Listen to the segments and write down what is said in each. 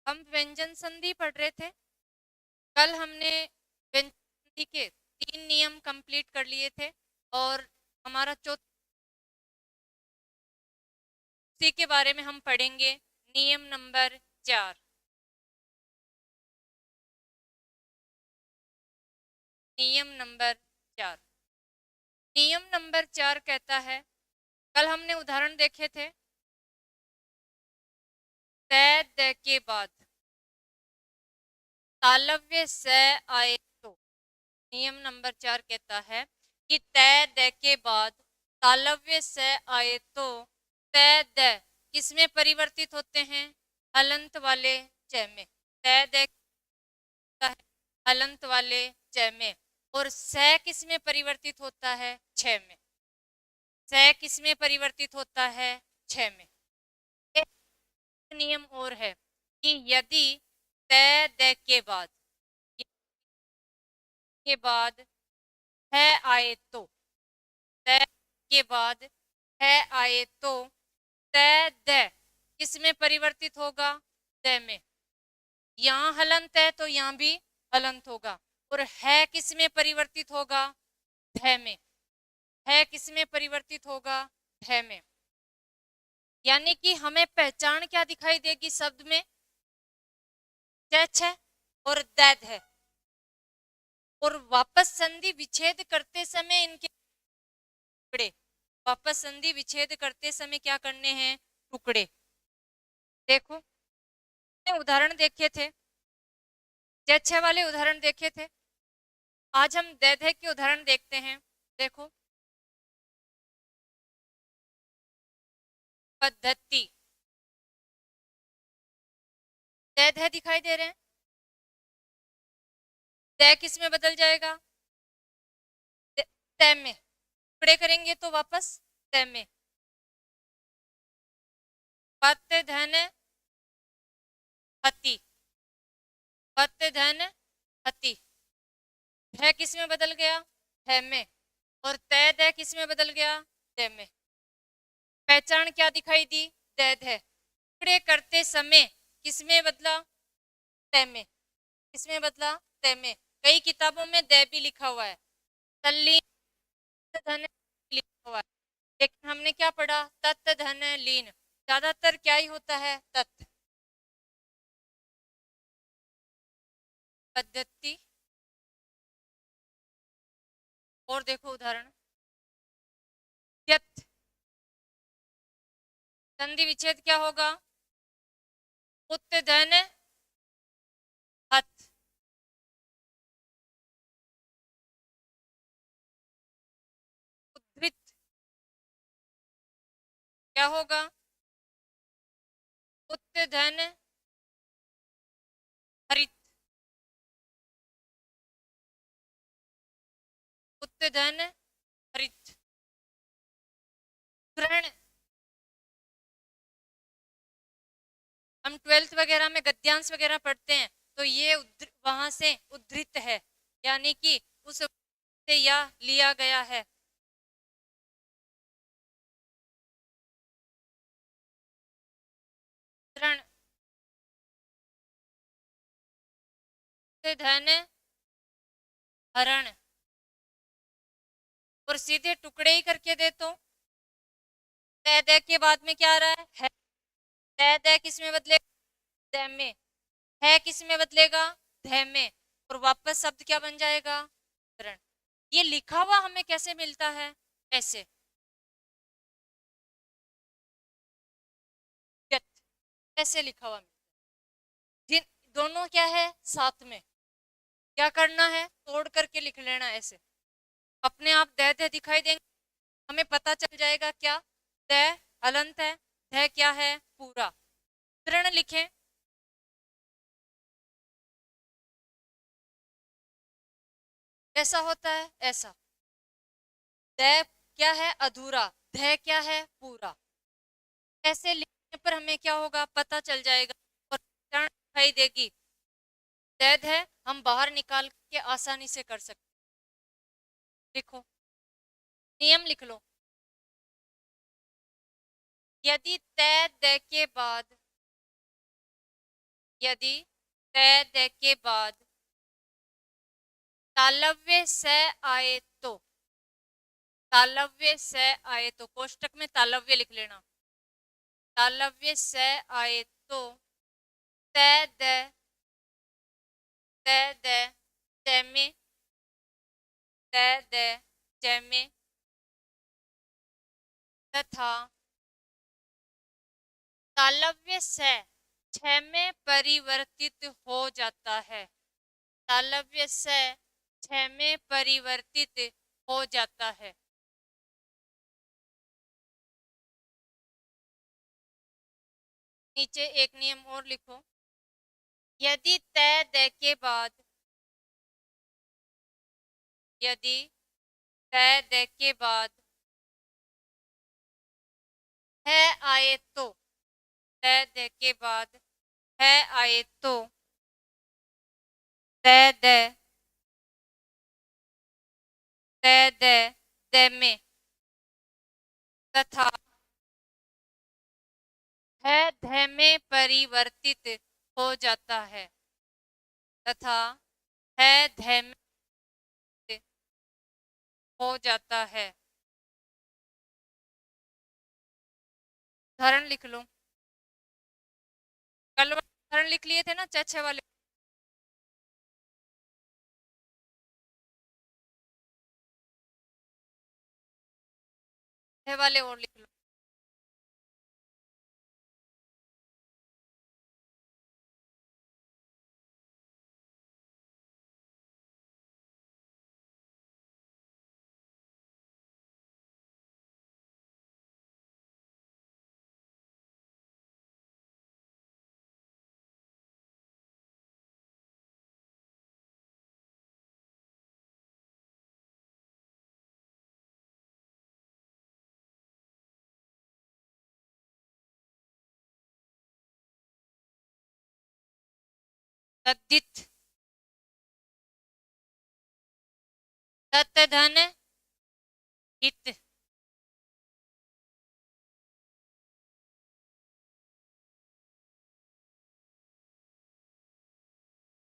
हम व्यंजन संधि पढ़ रहे थे। कल हमने व्यंजन संधि के 3 नियम कंप्लीट कर लिए थे और हमारा चौथी के बारे में हम पढ़ेंगे, नियम नंबर 4। नियम नंबर 4। नियम नंबर 4 कहता है, कल हमने उदाहरण देखे थे, तय द के बाद तालव्य स आए तो। नियम नंबर 4 कहता है कि तय द के बाद तालव्य स आए तो तय द किसमें परिवर्तित होते हैं? हलंत वाले च में। तय द है हलंत वाले च में। और स किसमें परिवर्तित होता है? छ में। स किसमें परिवर्तित होता है? छ में। एक नियम और है कि यदि तय द के बाद है आए तो, तय के बाद है आए तो तय द किसमें परिवर्तित होगा? द में। यहाँ हलंत है तो यहाँ भी हलंत होगा। और है किसमें परिवर्तित होगा? ध में। है किसमें परिवर्तित होगा? ध में। यानी कि हमें पहचान क्या दिखाई देगी शब्द में? छ और दैद है। और वापस संधि विच्छेद करते समय इनके टुकड़े, वापस संधि विच्छेद करते समय क्या करने हैं? टुकड़े। देखो उदाहरण देखे थे, छ वाले उदाहरण देखे थे। आज हम दैद है के उदाहरण देखते हैं। देखो, पद्धति, दैद है दिखाई दे रहे हैं। तय किस में बदल जाएगा? तय में। टुकड़े करेंगे तो वापस तय में। पत धन हति, पत धन हति। है किस में बदल गया? है में। और तय द किस में बदल गया? द में। पहचान क्या दिखाई दी? दैद है। टुकड़े करते समय किस में बदला? तय में। किस में बदला? तय में। कई किताबों में द भी लिखा हुआ है, तल्लीन धन लिखा हुआ है, लेकिन हमने क्या पढ़ा? तत् धन लीन। ज्यादातर क्या ही होता है? तत्। पद्धति। और देखो उदाहरण, यत संधि विच्छेद क्या होगा? उत धन हत। उद्धृत क्या होगा? उत धन हरित। उत धन हरित। ग्रहण, हम 12th वगैरह में गद्यांश वगैरह पढ़ते हैं तो ये वहां से उद्धृत है, यानी कि उस से या लिया गया है। ग्रहण, धन हरण। और सीधे टुकड़े ही करके दे तो तय दे के बाद में क्या आ रहा है? तय दे किस में बदलेगा? द में। है किस में बदलेगा? ध में। और वापस शब्द क्या बन जाएगा? ग्रहण। ये लिखा हुआ हमें कैसे मिलता है? ऐसे, ऐसे लिखा हुआ मिलता है। जिन दोनों क्या है? साथ में। क्या करना है? तोड़ करके लिख लेना ऐसे, अपने आप दह दह दिखाई देंगे, हमें पता चल जाएगा क्या? दह हलंत है, दह क्या है? पूरा। दृढ़ लिखें, ऐसा होता है ऐसा। दह क्या है? अधूरा। दह क्या है? पूरा। ऐसे लिखने पर हमें क्या होगा? पता चल जाएगा और पहचान दिखाई देगी। दैद है हम बाहर निकाल के आसानी से कर सकते। लिखो, नियम लिख लो। यदि तय द के बाद यदि तय दे के बाद तालव्य से आए तो, तालव्य से आए तो कोष्टक में तालव्य लिख लेना, तालव्य से आए तो तय दे, तय दे जैमे, तय दे जैमे तथा तालव्य से छ में परिवर्तित हो जाता है, तालव्य से छ में परिवर्तित हो जाता है। नीचे एक नियम और लिखो, यदि तय दे के बाद, यदि तय दे के बाद है आए तो, तय दे के बाद है आए तो तय दे, तय दे दे में तथा है ध में परिवर्तित हो जाता है, तथा है ध में हो जाता है। उदाहरण लिख लो, कल उदाहरण लिख लिए थे ना छह वाले, छह वाले और लिख लो। तद्धित, तत् धन हित,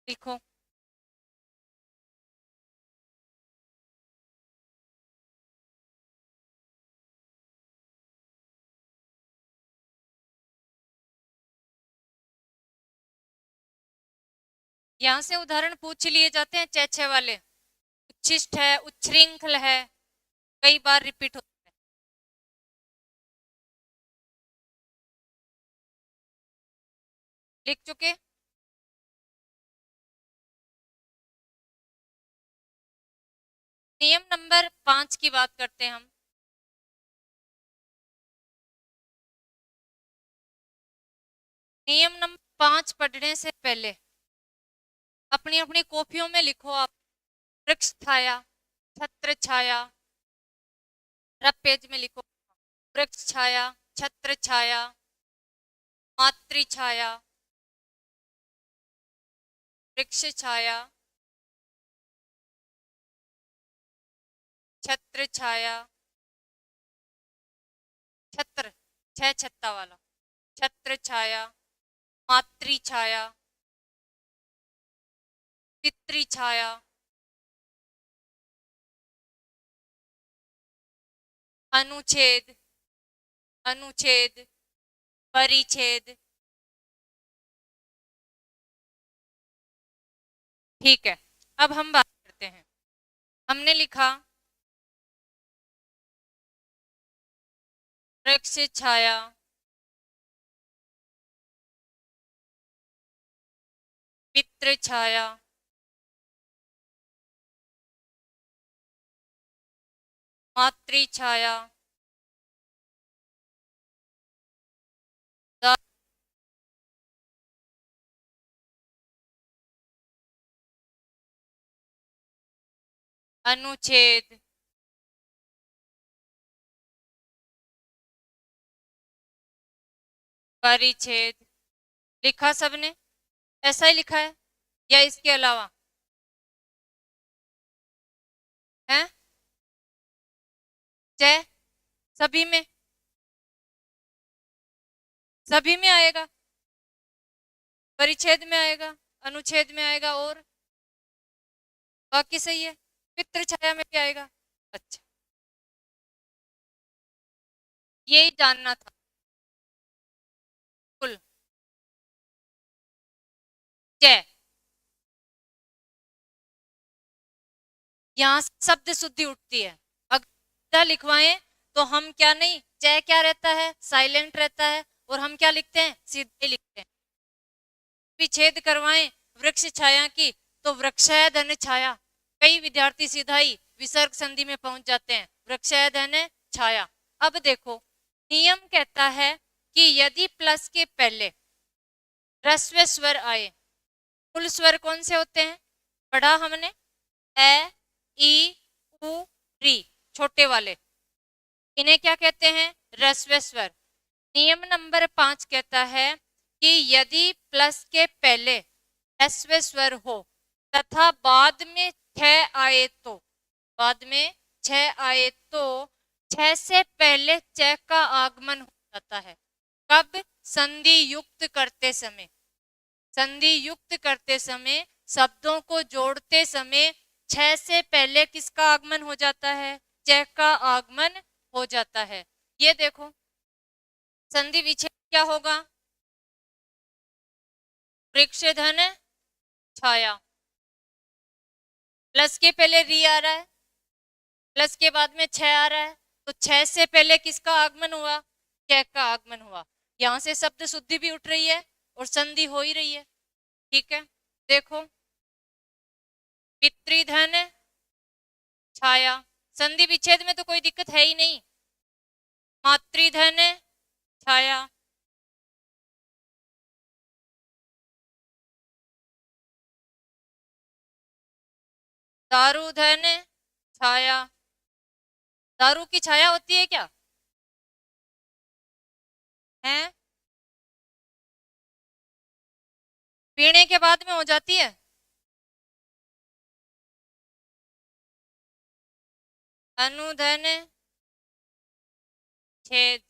लिखो। यहाँ से उदाहरण पूछ लिए जाते हैं छह वाले, उच्छिष्ट है, उच्छृंखल है, कई बार रिपीट होता है। लिख चुके। नियम नंबर 5 की बात करते हैं हम। नियम नंबर 5 पढ़ने से पहले अपनी अपनी कॉपियों में लिखो आप, वृक्ष छाया, छत्र छाया, रब पेज में लिखो, वृक्ष छाया, छत्र छाया, मातृ छाया, वृक्ष छाया, छत्र छाया, छत्र छह छत्ता वाला, छत्र छाया, मातृ छाया, पितृ छाया, अनुच्छेद, अनुच्छेद, परिच्छेद। ठीक है, अब हम बात करते हैं। हमने लिखा वृक्ष छाया, पितृ छाया, मातृ छाया, अनुच्छेद, परिच्छेद। लिखा सबने? ऐसा ही लिखा है या इसके अलावा है? जय, सभी में, सभी में आएगा। परिच्छेद में आएगा, अनुच्छेद में आएगा, और बाकी सही है, पितृ छाया में भी आएगा। अच्छा, यही जानना था कुल। जय, यहाँ से शब्द शुद्धि उठती है। अगर लिखवाएं तो हम क्या नहीं, जय क्या रहता है, साइलेंट रहता है, और हम क्या लिखते हैं, सीधे लिखते हैं। विच्छेद करवाएं वृक्ष छाया की, तो वृक्षाय धन छाया, कई विद्यार्थी सीधा ही विसर्ग संधि में पहुंच जाते हैं, वृक्षाय धन छाया। अब देखो, नियम कहता है कि यदि प्लस के पहले ह्रस्व स्वर आए, कुल स्वर कौन से होते हैं, पढ़ा हमने, ए, ई, उ, री, छोटे वाले, इन्हें क्या कहते हैं, ह्रस्व स्वर। नियम नंबर 5 कहता है कि यदि प्लस के पहले ह्रस्व स्वर हो तथा बाद में 6 आए तो, बाद में 6 आए तो 6 से पहले च का आगमन हो जाता है। कब, संधि युक्त करते समय, संधि युक्त करते समय, शब्दों को जोड़ते समय 6 से पहले किसका आगमन हो जाता है, च का आगमन हो जाता है। ये देखो, संधि विच्छेद क्या होगा, वृक्ष धन छाया, प्लस के पहले री आ रहा है, प्लस के बाद में 6 आ रहा है, तो 6 से पहले किसका आगमन हुआ, च का आगमन हुआ। यहां से शब्द शुद्धि भी उठ रही है और संधि हो ही रही है। ठीक है, देखो, पितृधन छाया, संधि विच्छेद में तो कोई दिक्कत है ही नहीं, मातृधन छाया, दारुधन छाया, दारू की छाया होती है क्या, है, पीने के बाद में हो जाती है, अनुधन छेद,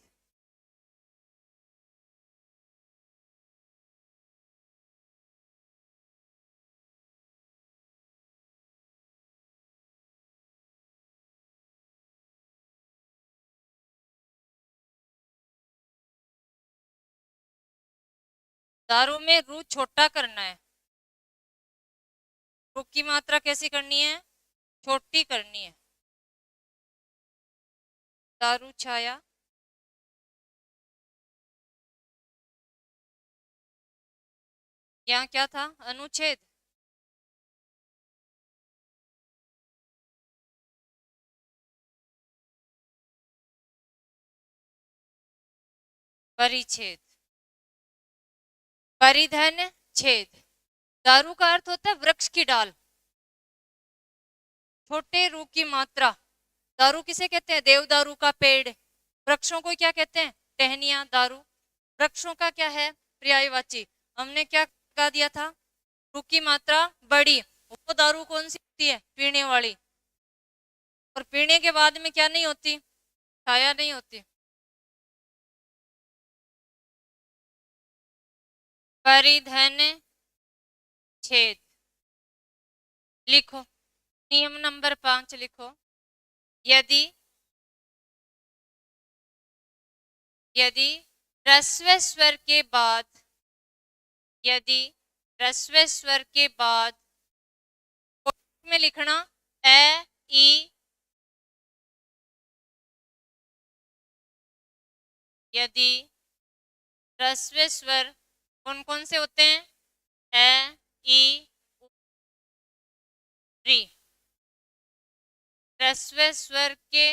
दारू में रू छोटा करना है, रू की मात्रा कैसी करनी है, छोटी करनी है, दारू छाया, यहाँ क्या था, अनुच्छेद, परिच्छेद, परिधन छेद, दारू का अर्थ होता है वृक्ष की डाल, छोटे रू की मात्रा, दारू किसे कहते हैं, देवदारू का पेड़, वृक्षों को क्या कहते हैं, टहनियां, दारू, वृक्षों का क्या है, पर्यायवाची। हमने क्या कहा दिया था, रू की मात्रा बड़ी, वो दारू कौन सी होती है, पीने वाली, और पीने के बाद में क्या नहीं होती, छाया नहीं होती। परिधन छेद, लिखो, नियम नंबर 5 लिखो, यदि यदि ह्रस्व स्वर के बाद, यदि ह्रस्व स्वर के बाद में लिखना ए, ई, यदि ह्रस्व स्वर कौन कौन से होते हैं, ए, ई, उ, री, ह्रस्व स्वर के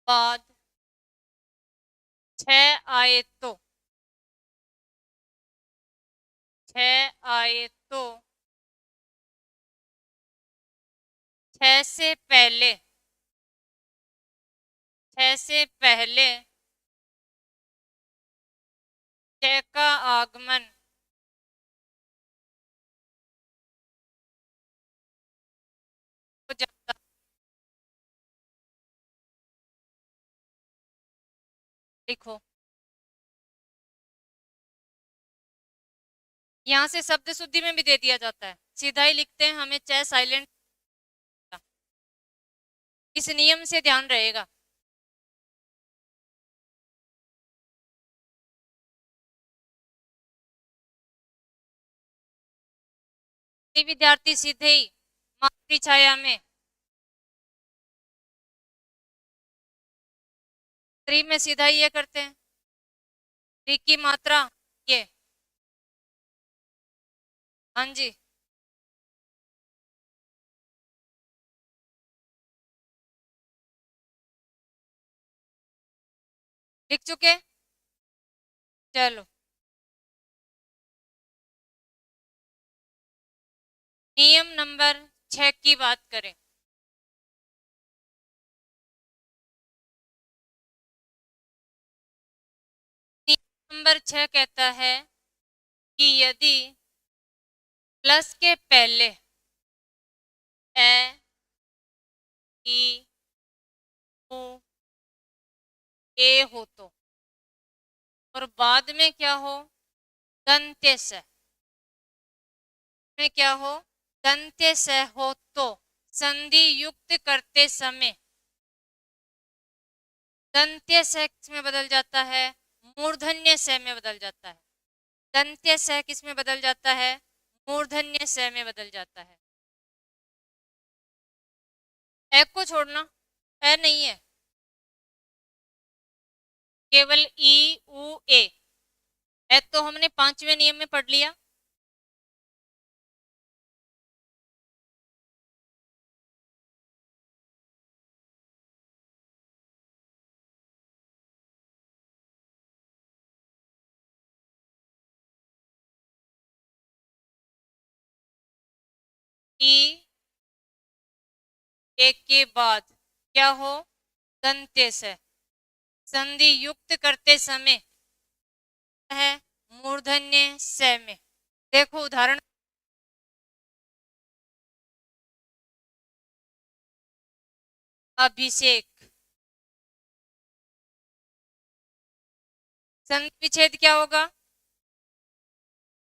बाद 6 आए तो, 6 आए तो 6 से पहले, 6 से पहले च का आगमन हो जाता, लिखो, यहाँ से शब्द शुद्धि में भी दे दिया जाता है, सीधा ही लिखते हैं, हमें चाहे साइलेंट, इस नियम से ध्यान रहेगा। विद्यार्थी सीधे ही मातृ छाया में त्रि में सीधा ही ये करते हैं, त्रि की मात्रा ये, हाँ जी, लिख चुके। चलो नियम नंबर 6 की बात करें। नियम नंबर 6 कहता है कि यदि प्लस के पहले ए ई उ ए हो तो और बाद में क्या हो, दंत्य स में क्या हो, दंत्य स हो तो संधि युक्त करते समय दंत्य स किस में बदल जाता है, मूर्धन्य स में बदल जाता है। दंत्य स किस में बदल जाता है, मूर्धन्य स में बदल जाता है। ए को छोड़ना, ए नहीं है, केवल ई उ ए तो हमने 5वें नियम में पढ़ लिया। ई एक के बाद क्या हो, दंत्य से संधि युक्त करते समय है मूर्धन्य से में। देखो उदाहरण, अभिषेक, संधि विच्छेद क्या होगा,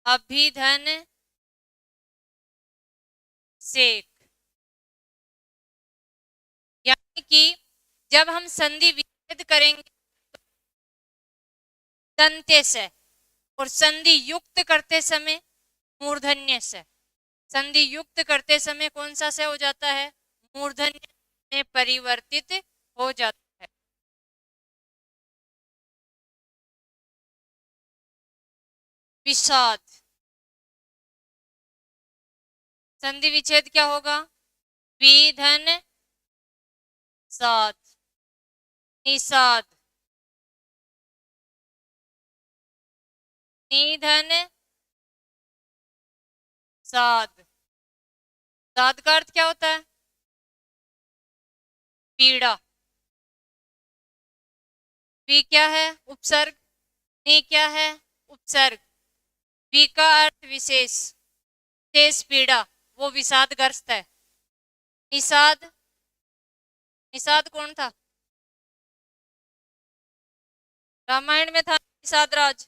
अभिधन सेक। यानी कि जब हम संधि विच्छेद करेंगे दंत्य से और संधि युक्त करते समय मूर्धन्य से, संधि युक्त करते समय कौन सा से हो जाता है, मूर्धन्य में परिवर्तित हो जाता है। विषाद, संधि विच्छेद क्या होगा, विधन साध, निषाद, निधन साध। साध का अर्थ क्या होता है, पीड़ा। वी क्या है, उपसर्ग, नि क्या है, उपसर्ग। वी का अर्थ विशेष, शेष पीड़ा, वो विषादग्रस्त है। निषाद, निषाद कौन था, रामायण में था निषाद राज,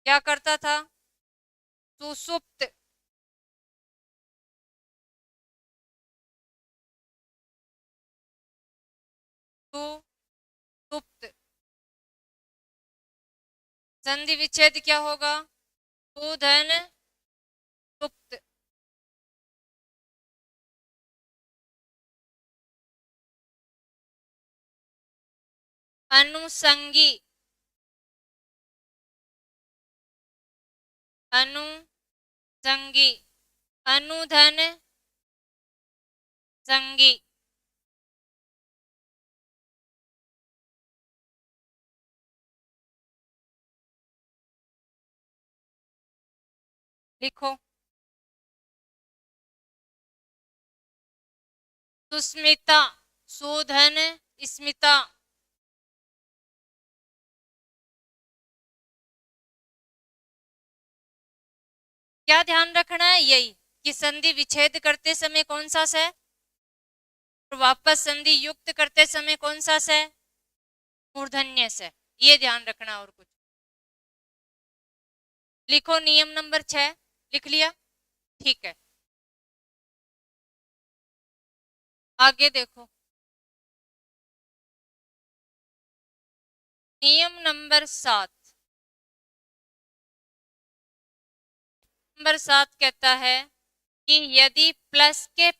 क्या करता था, सुसुप्त, सुसुप्त। संधि विच्छेद क्या होगा, सुधन सुप्त। अनुसंगी, अनुसंगी, अनुधन संगी। लिखो, सुस्मिता, सुधन स्मिता। क्या ध्यान रखना है, यही कि संधि विच्छेद करते समय कौन सा से, और वापस संधि युक्त करते समय कौन सा से, मूर्धन्य से, ये ध्यान रखना और कुछ। लिखो नियम नंबर 6। लिख लिया? ठीक है, आगे देखो। नियम नंबर 7। नंबर 7 कहता है कि यदि प्लस के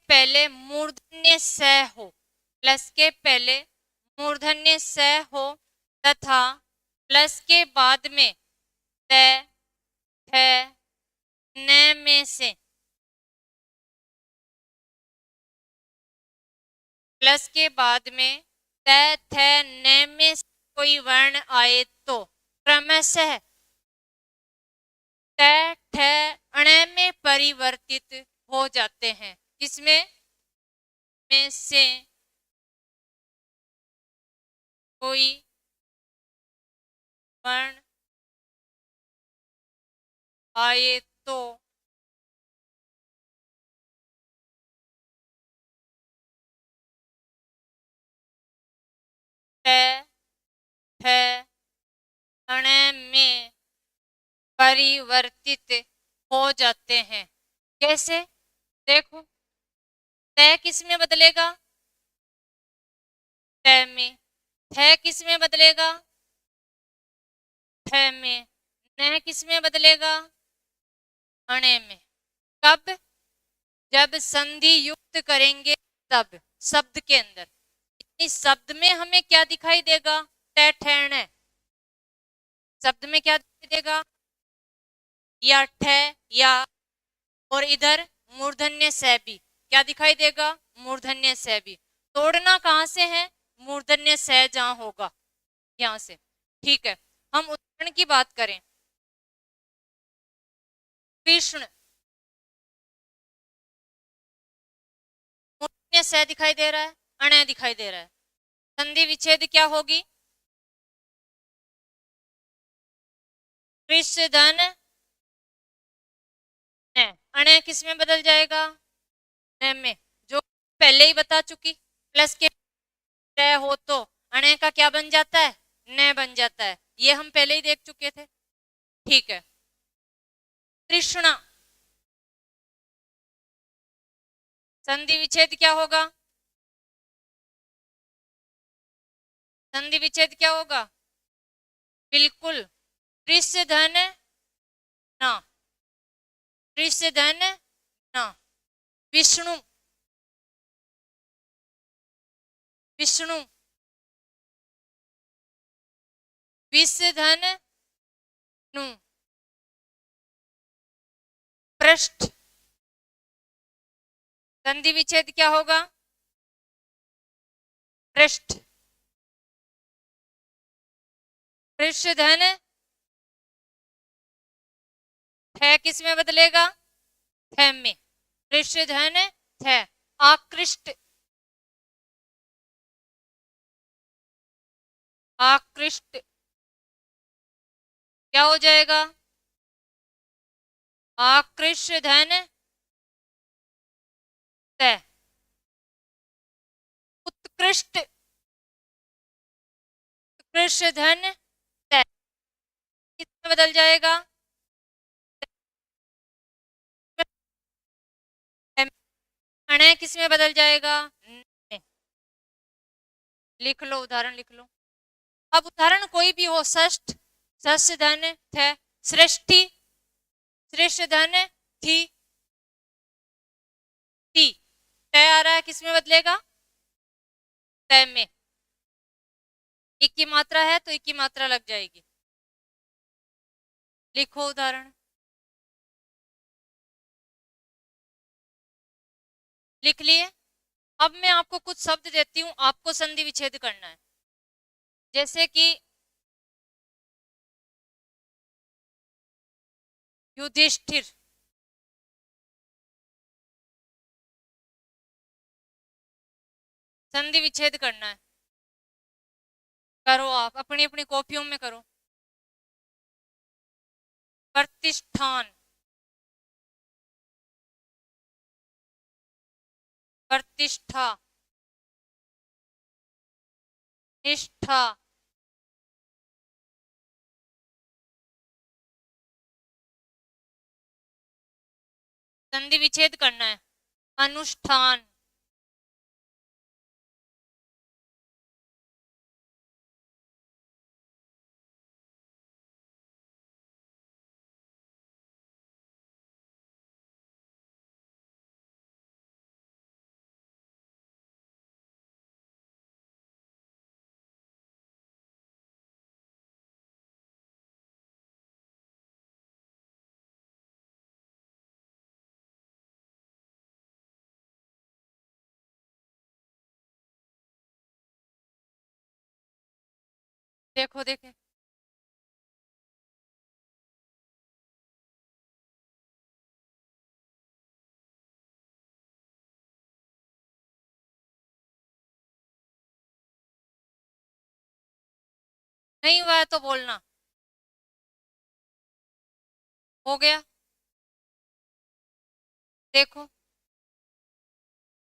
पहले मूर्धन्य स हो, प्लस के पहले मूर्धन्य स हो तथा प्लस के बाद में त, थ, न में से, प्लस के बाद में त, थ, न में से कोई वर्ण आए तो क्रमशः त, ठ, ण में परिवर्तित हो जाते हैं। किसमें? में से कोई वर्ण आए तो ठ, ठ, ण में परिवर्तित हो जाते हैं। कैसे? देखो, त किस में बदलेगा? त में। थ किस में बदलेगा? थ में। न किस में बदलेगा? अणे में। कब? जब संधि युक्त करेंगे तब, शब्द के अंदर। इस शब्द में हमें क्या दिखाई देगा? ट, ठ, ण। शब्द में क्या दिखाई देगा? या ठ या, और इधर मूर्धन्य से भी क्या दिखाई देगा? मूर्धन्य से भी। तोड़ना कहां से है? मूर्धन्य से जहां होगा, यहां से। ठीक है, हम उदाहरण की बात करें। कृष्ण, मूर्धन्य से दिखाई दे रहा है, अण दिखाई दे रहा है। संधि विच्छेद क्या होगी? कृष्ण धन न, अण किस में बदल जाएगा? न में। जो पहले ही बता चुकी, प्लस के हो तो अण का क्या बन जाता है? न बन जाता है। ये हम पहले ही देख चुके थे। ठीक है, तृष्णा, संधि विच्छेद क्या होगा? संधि विच्छेद क्या होगा? बिल्कुल, कृष्ण धन न, कृष्ण धन न, विष्णु, विष्णु, विष्णु धन नु, पृष्ठ। संधि विच्छेद क्या होगा? पृष्ठ। पृष्ठ धन थ किस में बदलेगा? थ में। पृष्ठ धन थ। आकृष्ट, आकृष्ट क्या हो जाएगा? आकृष्ट धन त। उत्कृष्ट, उत्कृष्ट धन त किसमें बदल जाएगा? अण किसमें बदल जाएगा? में। लिख लो, उदाहरण लिख लो। अब उदाहरण कोई भी हो, षष्ठ, षष्ठ धन थ, सृष्टि, श्रेष्ठ धन थी, ती। त आ रहा है, किसमें बदलेगा? त में। एक की मात्रा है तो एक की मात्रा लग जाएगी। लिखो उदाहरण। लिख लिए? अब मैं आपको कुछ शब्द देती हूं, आपको संधि विच्छेद करना है। जैसे कि युधिष्ठिर, संधि विच्छेद करना है। करो, आप अपनी अपनी कॉपियों में करो। प्रतिष्ठान, प्रतिष्ठा, निष्ठा, संधि विच्छेद करना है। अनुष्ठान, देखो देखे, नहीं हुआ है तो बोलना। हो गया, देखो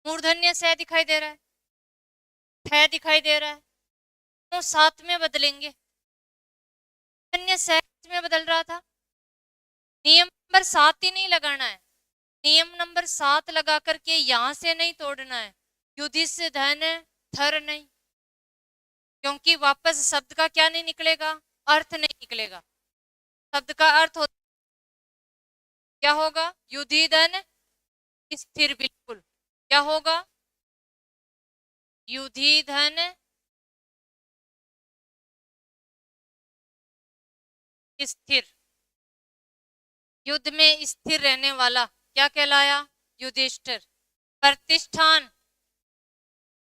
मूर्धन्य स दिखाई दे रहा है, थ दिखाई दे रहा है, तो साथ में बदलेंगे। मूर्धन्य स में बदल रहा था, नियम नंबर 7 ही नहीं लगाना है, नियम नंबर 7 लगा करके यहां से नहीं तोड़ना है। युधिष्ठिर धन थर नहीं, क्योंकि वापस शब्द का क्या नहीं निकलेगा, अर्थ नहीं निकलेगा। शब्द का अर्थ क्या होगा, युधि धन स्थिर, बिल्कुल क्या होगा, युधि धन स्थिर। युद्ध में स्थिर रहने वाला क्या कहलाया, युधिष्ठिर। प्रतिष्ठान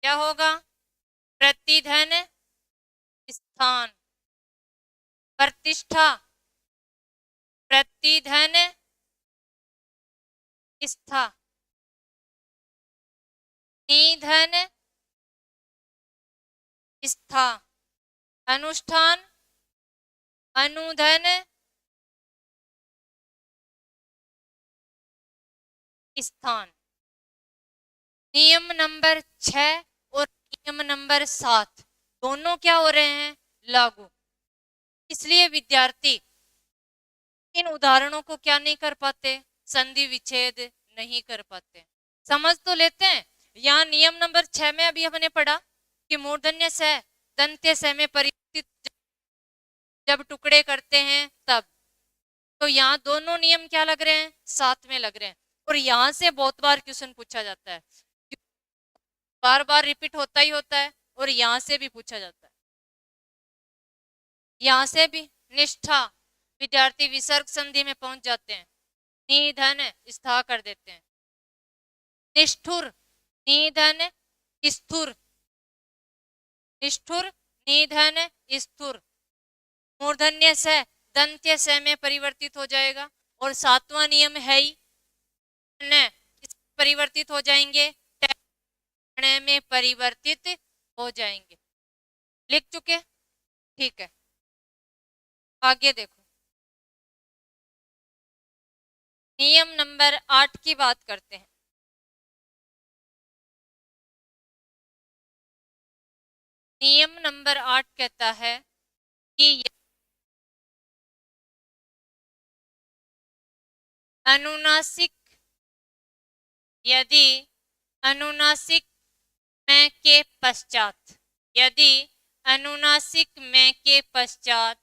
क्या होगा, प्रतिधन स्थान। प्रतिष्ठा, प्रतिधन स्था। निधन स्था। अनुष्ठान, अनुधन स्थान। नियम नंबर 6 और नियम नंबर 7 दोनों क्या हो रहे हैं, लागू। इसलिए विद्यार्थी इन उदाहरणों को क्या नहीं कर पाते, संधि विच्छेद नहीं कर पाते। समझ तो लेते हैं। यहाँ नियम नंबर 6 में अभी हमने पढ़ा कि मूर्धन्य स दंत्य स में परिवर्तित जब टुकड़े करते हैं तब, तो यहाँ दोनों नियम क्या लग रहे हैं, साथ में लग रहे हैं। और यहाँ से बहुत बार क्वेश्चन पूछा जाता है, बार बार रिपीट होता ही होता है, और यहाँ से भी पूछा जाता है। यहाँ से भी निष्ठा, विद्यार्थी विसर्ग संधि में पहुंच जाते हैं, निधन स्था कर देते हैं। निष्ठुर, निधन स्थुर, निष्ठुर निधन स्थुर। मूर्धन्य स दंत्य स में परिवर्तित हो जाएगा, और 7वां नियम है ही न, परिवर्तित हो जाएंगे, में परिवर्तित हो जाएंगे। लिख चुके, ठीक है। आगे देखो, नियम नंबर 8 की बात करते हैं। नियम नंबर 8 कहता है कि अनुनासिक, यदि अनुनासिक में के पश्चात, यदि अनुनासिक में के पश्चात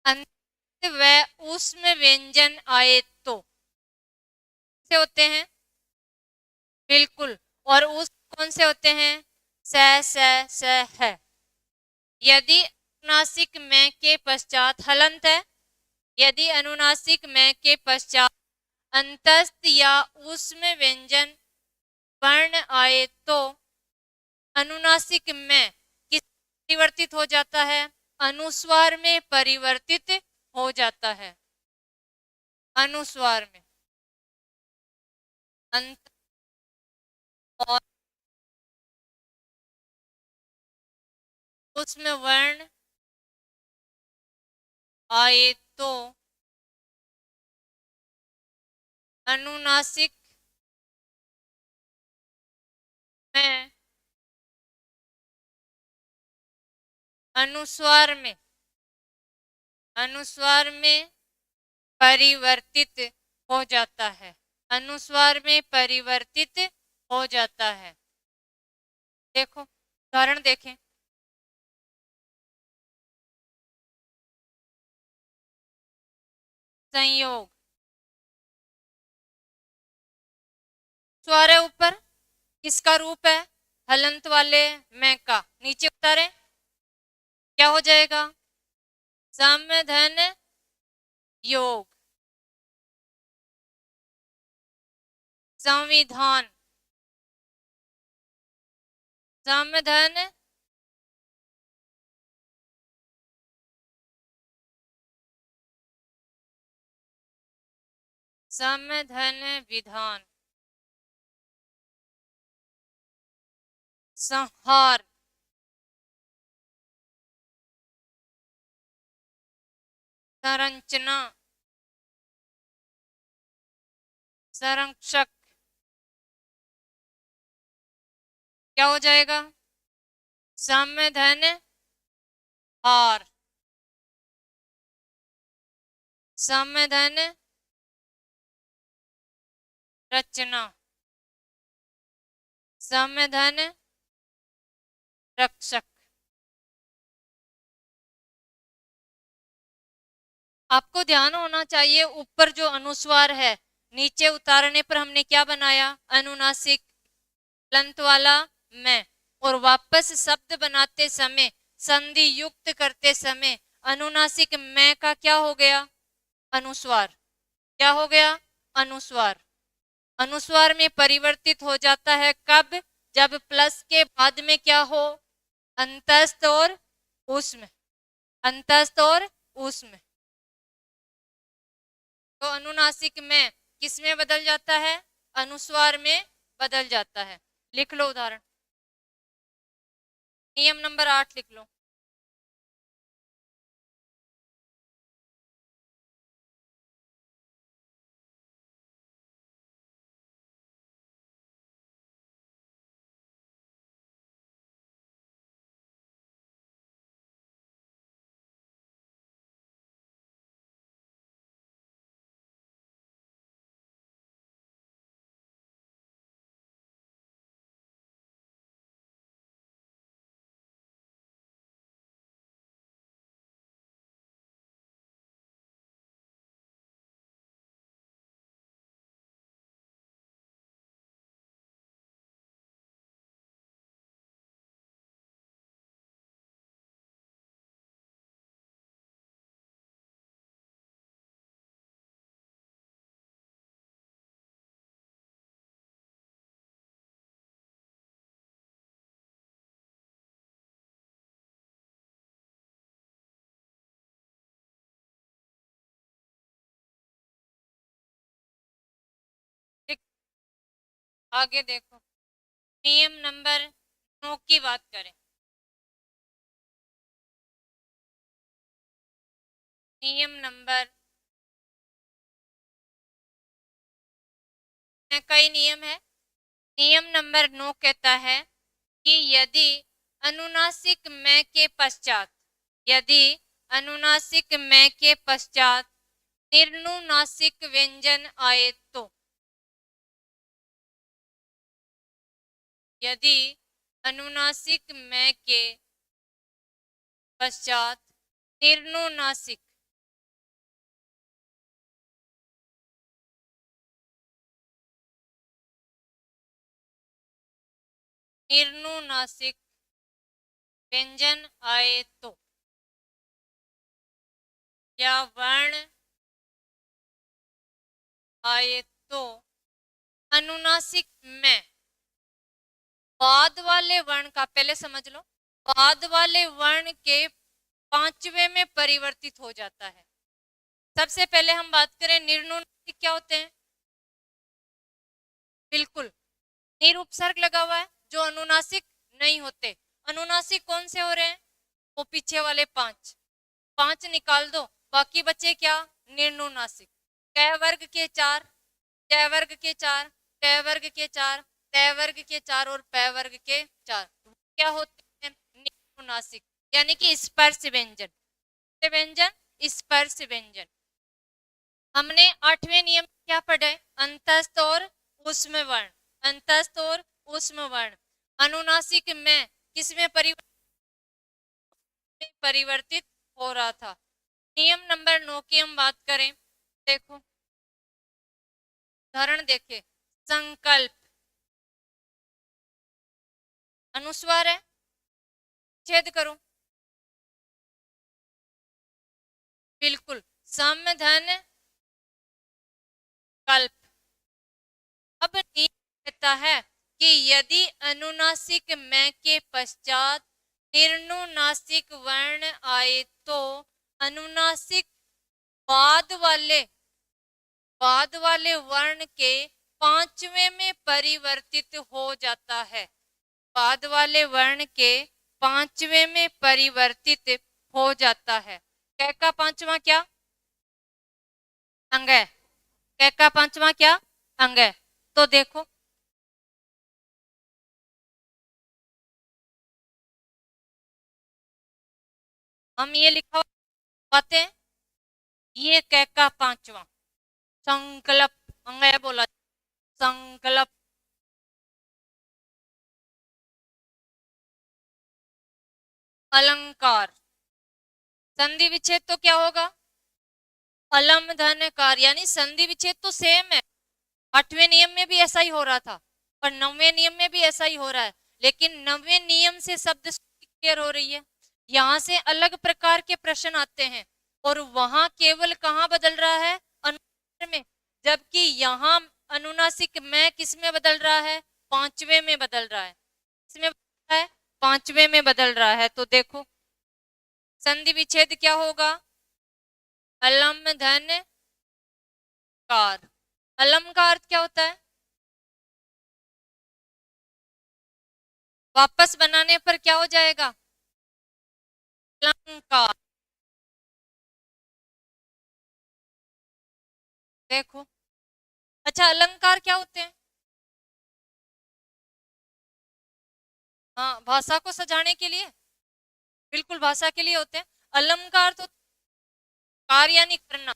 अंत व ऊष्म व्यंजन आए तो से होते हैं, बिल्कुल। और उस कौन से होते हैं, स है। यदि अनुनासिक में के पश्चात हलंत है, यदि अनुनासिक में के पश्चात अंतस्थ या ऊष्म व्यंजन वर्ण आए तो अनुनासिक में किस परिवर्तित हो जाता है, अनुस्वार में परिवर्तित हो जाता है। अनुस्वार में अंत और ऊष्म वर्ण आए तो अनुनासिक में अनुस्वार में परिवर्तित हो जाता है, अनुस्वार में परिवर्तित हो जाता है। देखो उदाहरण देखें। संयोग, स्वर है ऊपर, किसका रूप है? हलंत वाले मैं का। नीचे उतारे क्या हो जाएगा? समधन योग। संविधान, समधन समधन विधान। संहार, संरचना, संरक्षक। क्या हो जाएगा? समधन हार, समधन रचना, समधन रक्षक। आपको ध्यान होना चाहिए ऊपर जो अनुस्वार है, नीचे उतारने पर हमने क्या बनाया? अनुनासिक लंत वाला मैं। और वापस शब्द बनाते समय, संधि युक्त करते समय अनुनासिक मैं का क्या हो गया? अनुस्वार। क्या हो गया? अनुस्वार। अनुस्वार में परिवर्तित हो जाता है कब? जब प्लस के बाद में क्या हो? अंतस्थ और ऊष्म। अंतस्थ और ऊष्म। तो अनुनासिक में किस में बदल जाता है? अनुस्वार में बदल जाता है। लिख लो उदाहरण। नियम नंबर 8 लिख लो। आगे देखो, नियम नंबर 9 की बात करें। नियम नंबर, कई नियम है। नियम नंबर 9 कहता है कि यदि अनुनासिक मैं के पश्चात, यदि अनुनासिक मैं के पश्चात निर्नुनासिक व्यंजन आए तो, यदि अनुनासिक मैं के पश्चात निर्नुनासिक, निर्नुनासिक व्यंजन आए तो, या वर्ण आए तो अनुनासिक में बाद वाले वर्ण का, पहले समझ लो, बाद वाले वर्ण के पांचवे में परिवर्तित हो जाता है। सबसे पहले हम बात करें निर्नुनासिक क्या होते हैं? बिल्कुल निर उपसर्ग लगा हुआ है, जो अनुनासिक नहीं होते। अनुनासिक कौन से हो रहे हैं? वो पीछे वाले पांच, पांच निकाल दो, बाकी बचे क्या? निर्नुनासिक। क वर्ग के चार, च वर्ग के चार, ट वर्ग के चार, त वर्ग के चार और प वर्ग के चार, क्या होते हैं? निर्नुनासिक, यानी कि स्पर्श व्यंजन। व्यंजन, स्पर्श व्यंजन। हमने 8वें नियम में क्या पढ़ा है? अंतस्थ और ऊष्म वर्ण, अंतस्थ और ऊष्म वर्ण। अनुनासिक में किसमें परिवर्तित हो रहा था? नियम नंबर 9 की हम बात करें, देखो उदाहरण देखे, संकल्प अनुस्वार है, छेद करो, बिल्कुल, समधन कल्प। अब नियम कहता है कि यदि अनुनासिक में के पश्चात निर्नुनासिक वर्ण आए तो अनुनासिक बाद वाले वर्ण के पांचवें में परिवर्तित हो जाता है, बाद वाले वर्ण के पांचवें में परिवर्तित हो जाता है। क का पांचवा क्या अंग है? क का पांचवा क्या अंग है? तो देखो, हम ये लिखा पाते हैं, ये क का पांचवा संकल्प अंग है, बोला संकल्प। अलंकार, संधि विच्छेद तो क्या होगा? अलम धन कार, यानी संधि विच्छेद तो सेम है। 8वें नियम में भी ऐसा ही हो रहा था और 9वें नियम में भी ऐसा ही हो रहा है, लेकिन 9वें नियम से शब्द क्लियर हो रही है, यहां से अलग प्रकार के प्रश्न आते हैं और वहां केवल कहां बदल रहा है? अनुनासिक में, जबकि यहाँ अनुनासिक में किस में बदल रहा है? पांचवें में बदल रहा है। किसमें बदल रहा है? पांचवें में बदल रहा है। तो देखो संधि विच्छेद क्या होगा? अलम धन कार। अलम का अर्थ क्या होता है? वापस बनाने पर क्या हो जाएगा? अलंकार। देखो, अच्छा अलंकार क्या होते हैं? हाँ, भाषा को सजाने के लिए, बिल्कुल भाषा के लिए होते हैं। अलंकार तो कार्य यानी करना,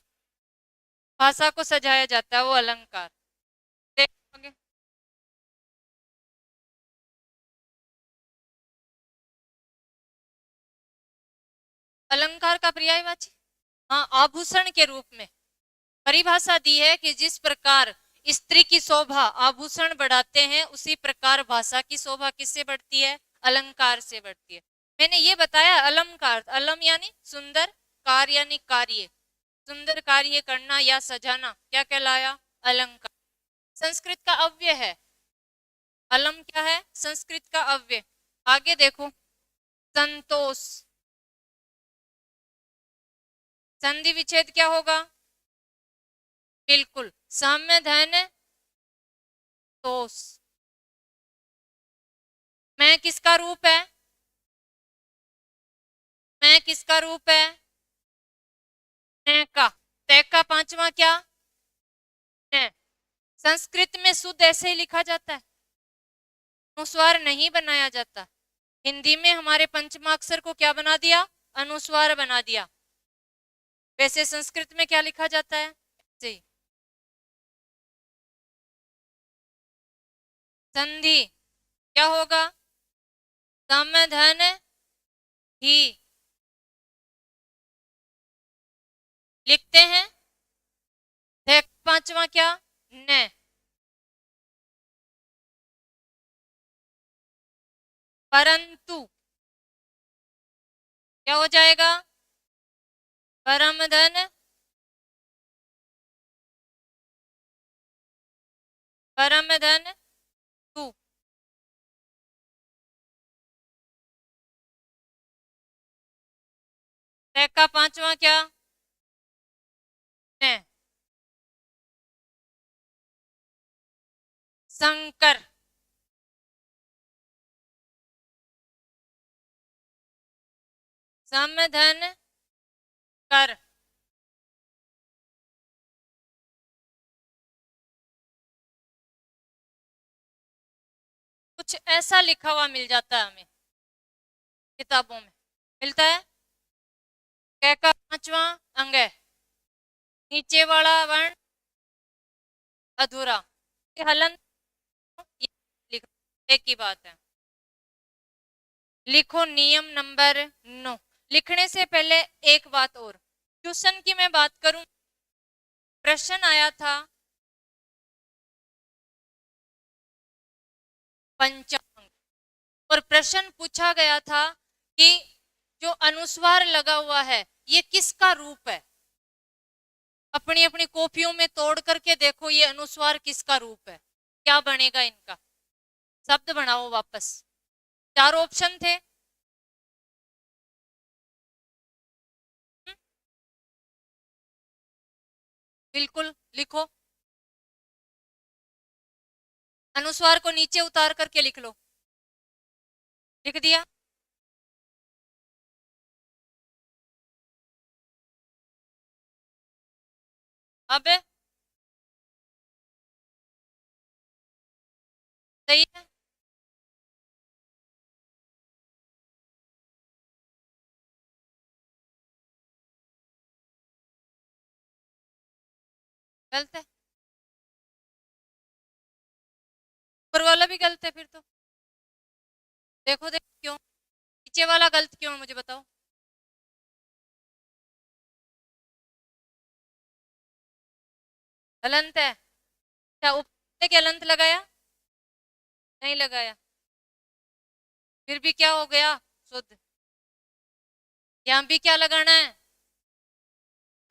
भाषा को सजाया जाता है, वो अलंकार। देखोगे अलंकार का पर्यायवाची, हाँ, आभूषण के रूप में परिभाषा दी है कि जिस प्रकार स्त्री की शोभा आभूषण बढ़ाते हैं, उसी प्रकार भाषा की शोभा किससे बढ़ती है? अलंकार से बढ़ती है। मैंने ये बताया अलंकार, अलम यानी सुंदर, कार यानी कार्य, सुंदर कार्य करना या सजाना क्या कहलाया? अलंकार। संस्कृत का अव्यय है अलम, क्या है? संस्कृत का अव्यय। आगे देखो, संतोष, संधि विच्छेद क्या होगा? बिल्कुल, साम्य धन तोष। मैं किसका रूप है? मैं किसका रूप है? न का। तय का पांचवा क्या? न। संस्कृत में शुद्ध ऐसे ही लिखा जाता है, अनुस्वार नहीं बनाया जाता। हिंदी में हमारे पंचमाक्षर को क्या बना दिया? अनुस्वार बना दिया। वैसे संस्कृत में क्या लिखा जाता है? जी, संधि क्या होगा? समधन ही लिखते हैं। पांचवा क्या? न। परंतु क्या हो जाएगा? परम धन, परम धन तू। का पांचवा क्या? न। शंकर, समधन कर। कुछ ऐसा लिखा हुआ मिल जाता है हमें किताबों में, मिलता है। क का पांचवा अंग है, नीचे वाला वर्ण अधूरा, हलंत लिखो, एक ही बात है। लिखो नियम नंबर 9। लिखने से पहले एक बात और, ट्यूशन की मैं बात करूं, प्रश्न आया था पंचांग, और प्रश्न पूछा गया था कि जो अनुस्वार लगा हुआ है ये किसका रूप है। अपनी अपनी कॉपियों में तोड़ करके देखो ये अनुस्वार किसका रूप है, क्या बनेगा इनका, शब्द बनाओ वापस। 4 ऑप्शन थे। बिल्कुल लिखो, अनुस्वार को नीचे उतार करके लिख लो। लिख दिया? अब सही है? गलत है? ऊपर वाला भी गलत है फिर तो। देखो देखो क्यों, नीचे वाला गलत क्यों है मुझे बताओ। हलंत है? क्या ऊपर के हलंत लगाया? नहीं लगाया, फिर भी क्या हो गया, शुद्ध। यहां भी क्या लगाना है,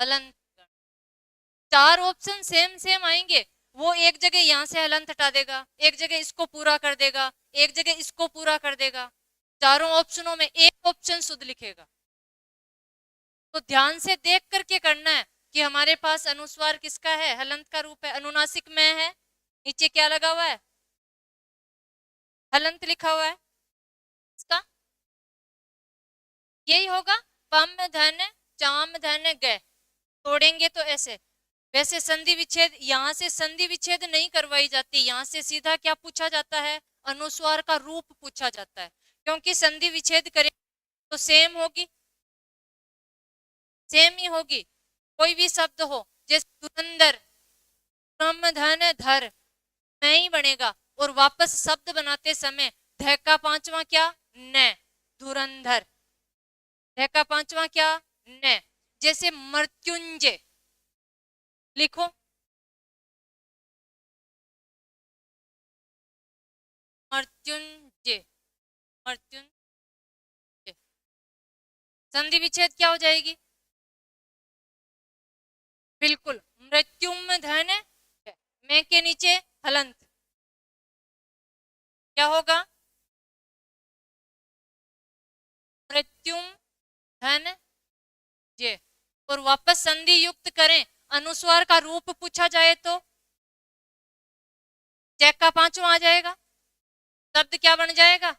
हलंत। 4 ऑप्शन सेम सेम आएंगे, वो एक जगह यहां से हलंत हटा देगा, एक जगह इसको पूरा कर देगा, एक जगह इसको पूरा कर देगा, चारों ऑप्शनों में एक ऑप्शन शुद्ध लिखेगा। तो ध्यान से देख करके करना है कि हमारे पास अनुस्वार किसका है, हलंत का रूप है, अनुनासिक में है, नीचे क्या लगा हुआ है, हलंत लिखा हुआ है, इसका यही होगा। पम धन चाम धन ग, तोड़ेंगे तो ऐसे। वैसे संधि विच्छेद, यहां से संधि विच्छेद नहीं करवाई जाती, यहां से सीधा क्या पूछा जाता है, अनुस्वार का रूप पूछा जाता है, क्योंकि संधि विच्छेद करें तो सेम होगी, सेम ही होगी। कोई भी शब्द हो, जैसे धुरंधर, धन धर में ही बनेगा, और वापस शब्द बनाते समय ध का 5वां क्या, न, धुरंधर। ध का 5वां क्या, न। जैसे मृत्युंजय, लिखो मृत्युंजय, मृत्युंजय। संधि विच्छेद क्या हो जाएगी, बिल्कुल मृत्युम धन, मैं के नीचे हलंत, क्या होगा, मृत्युम धन जे। और वापस संधि युक्त करें, अनुस्वार का रूप पूछा जाए तो चेक का 5वां आ जाएगा, शब्द क्या बन जाएगा,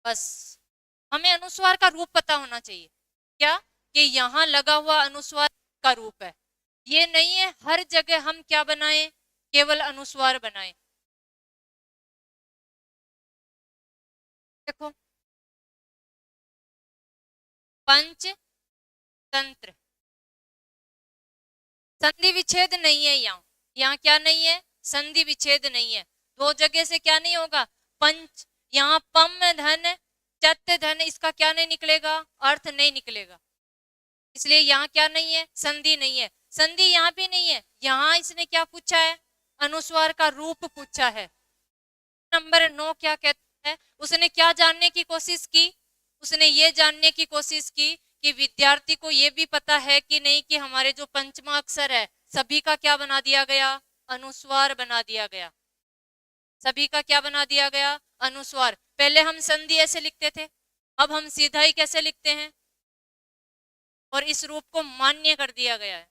बस हमें अनुस्वार का रूप पता होना चाहिए, क्या कि यहां लगा हुआ अनुस्वार का रूप है। ये नहीं है हर जगह हम क्या बनाएं, केवल अनुस्वार बनाएं। देखो पंचतंत्र, संधि विच्छेद नहीं है यहाँ, यहाँ क्या नहीं है, संधि विच्छेद नहीं है, 2 जगह से क्या नहीं होगा, पंच, यहाँ पम धन चत धन, इसका क्या नहीं निकलेगा, अर्थ नहीं निकलेगा, इसलिए यहाँ क्या नहीं है, संधि नहीं है। संधि यहाँ भी नहीं है, यहाँ इसने क्या पूछा है, अनुस्वार का रूप पूछा है। नंबर 9 क्या कहता है, उसने क्या जानने की कोशिश की, उसने ये जानने की कोशिश की कि विद्यार्थी को ये भी पता है कि नहीं कि हमारे जो पंचमा अक्षर है सभी का क्या बना दिया गया, अनुस्वार बना दिया गया, सभी का क्या बना दिया गया, अनुस्वार। पहले हम संधि ऐसे लिखते थे, अब हम सीधा ही कैसे लिखते हैं, और इस रूप को मान्य कर दिया गया है।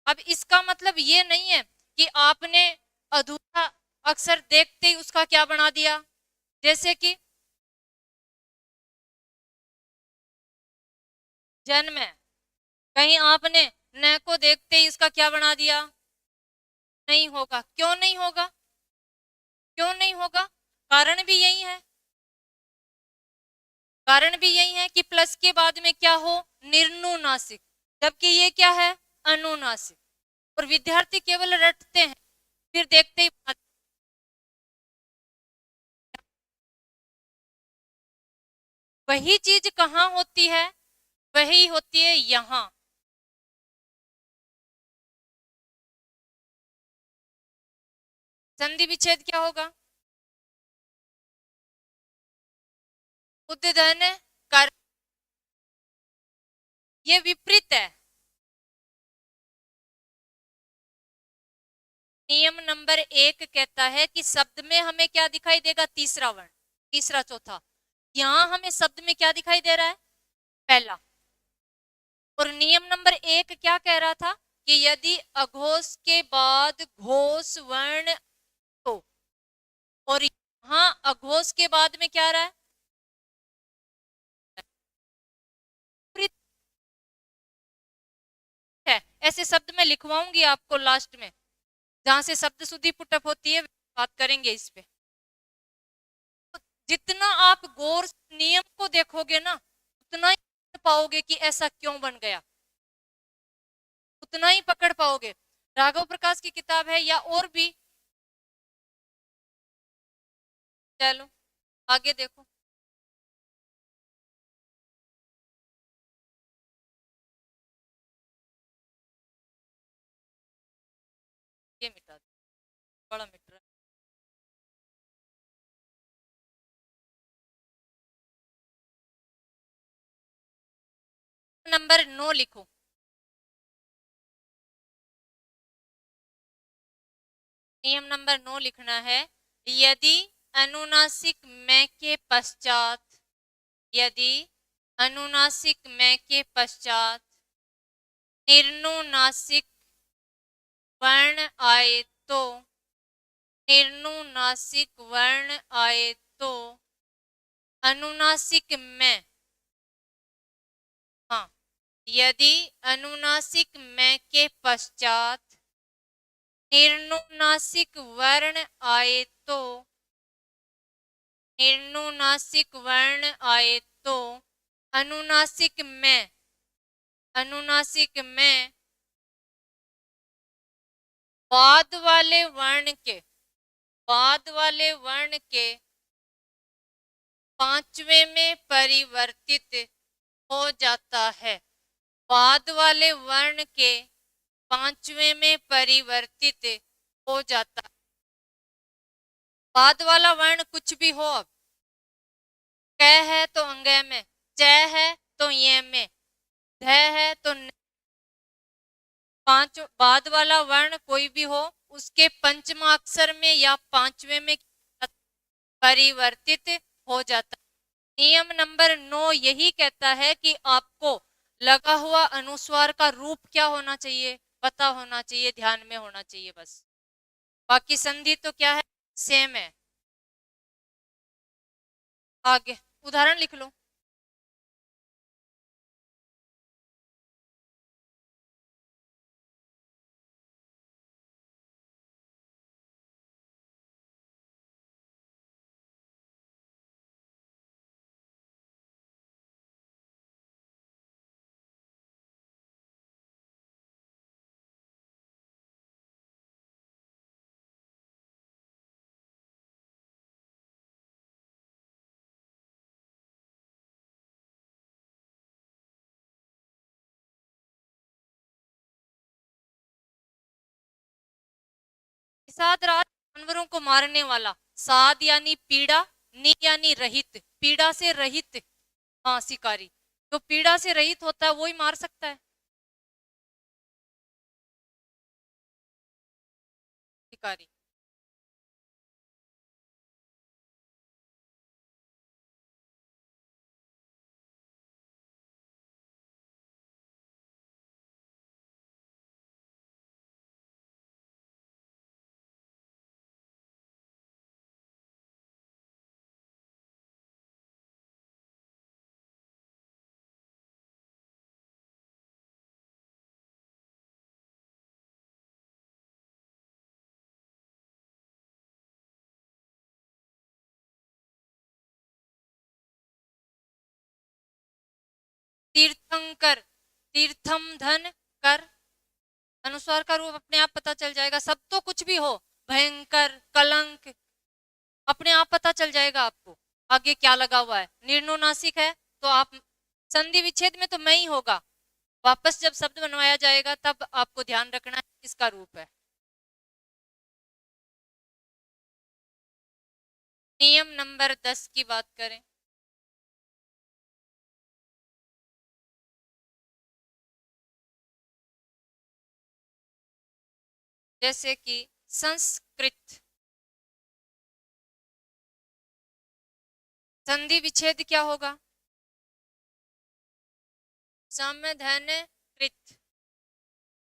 अब इसका मतलब ये नहीं है कि आपने अधूरा अक्षर देखते ही उसका क्या बना दिया, जैसे कि जन्म है, कहीं आपने न को देखते ही इसका क्या बना दिया, नहीं होगा। क्यों नहीं होगा, क्यों नहीं होगा, कारण भी यही है, कारण भी यही है कि प्लस के बाद में क्या हो, निर्नुनासिक, जबकि ये क्या है, अनुनासिक। और विद्यार्थी केवल रटते हैं, फिर देखते ही वही चीज कहाँ होती है, वही होती है यहां। संधि विच्छेद क्या होगा, उद्दीधन कर, ये विपरीत है। नियम नंबर 1 कहता है कि शब्द में हमें क्या दिखाई देगा, तीसरा वर्ण, तीसरा चौथा। यहां हमें शब्द में क्या दिखाई दे रहा है, पहला। और नियम नंबर 1 क्या कह रहा था कि यदि अघोष के बाद घोष वर्ण तो, और यहां अघोष के बाद में क्या आ रहा है, विपरीत है। ऐसे शब्द मैं लिखवाऊंगी आपको लास्ट में, जहां से शब्द शुद्धि पुटअप होती है, बात करेंगे इस पे। तो जितना आप गौर से नियम को देखोगे ना, उतना ही पाओगे कि ऐसा क्यों बन गया, उतना ही पकड़ पाओगे। राघव प्रकाश की किताब है या और भी, चलो आगे देखो। ये मिटा दो, बड़ा मिट रहा है। नंबर 9 लिखो। नियम नंबर 9 लिखना है, यदि अनुनासिक में के पश्चात, यदि अनुनासिक में के पश्चात निर्नुनासिक वर्ण आए तो, निर्नुनासिक वर्ण आए तो अनुनासिक में, हाँ, यदि अनुनासिक में के पश्चात निर्नुनासिक वर्ण आए तो, निर्नुनासिक वर्ण आए तो अनुनासिक में, अनुनासिक में बाद वाले वर्ण के, बाद वाले वर्ण के पांचवें में परिवर्तित हो जाता है, बाद वाले वर्ण के पांचवें में परिवर्तित हो जाता है। बाद वाला वर्ण कुछ भी हो, अब क है तो अंग में, च है तो ये में, ध है तो पांच बाद वाला वर्ण कोई भी हो, उसके पंचमा अक्षर में या पांचवें में परिवर्तित हो जाता है। नियम नंबर 9 यही कहता है कि आपको लगा हुआ अनुस्वार का रूप क्या होना चाहिए, पता होना चाहिए, ध्यान में होना चाहिए बस। बाकी संधि तो क्या है, सेम है। आगे उदाहरण लिख लो। साद रात जानवरों को मारने वाला, साद यानी पीड़ा, नी यानी रहित, पीड़ा से रहित, हाँ शिकारी, जो पीड़ा से रहित होता है वो ही मार सकता है शिकारी। तीर्थंकर, तीर्थम धन कर, अनुस्वार का रूप अपने आप पता चल जाएगा। सब तो कुछ भी हो, भयंकर, कलंक, अपने आप पता चल जाएगा आपको आगे क्या लगा हुआ है। निर्णुनासिक है तो आप संधि विच्छेद में तो मैं ही होगा, वापस जब शब्द बनवाया जाएगा तब आपको ध्यान रखना है किसका रूप है। नियम नंबर 10 की बात करें, जैसे कि संस्कृत, संधि विच्छेद क्या होगा, समधन कृत।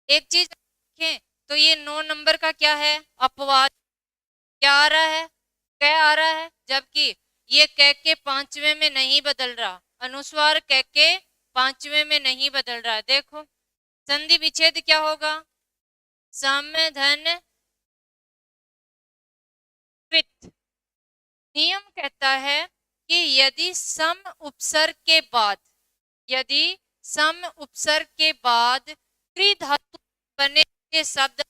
एक चीज देखें तो ये 9 नंबर का क्या है, अपवाद। क्या आ रहा है, कै आ रहा है, जबकि ये कै के पांचवें में नहीं बदल रहा, अनुस्वार कै के पांचवें में नहीं बदल रहा है। देखो संधि विच्छेद क्या होगा, समधन कृत। नियम कहता है कि यदि सम उपसर्ग के बाद, यदि सम उपसर्ग के बाद क्री धातु बने हुए शब्द,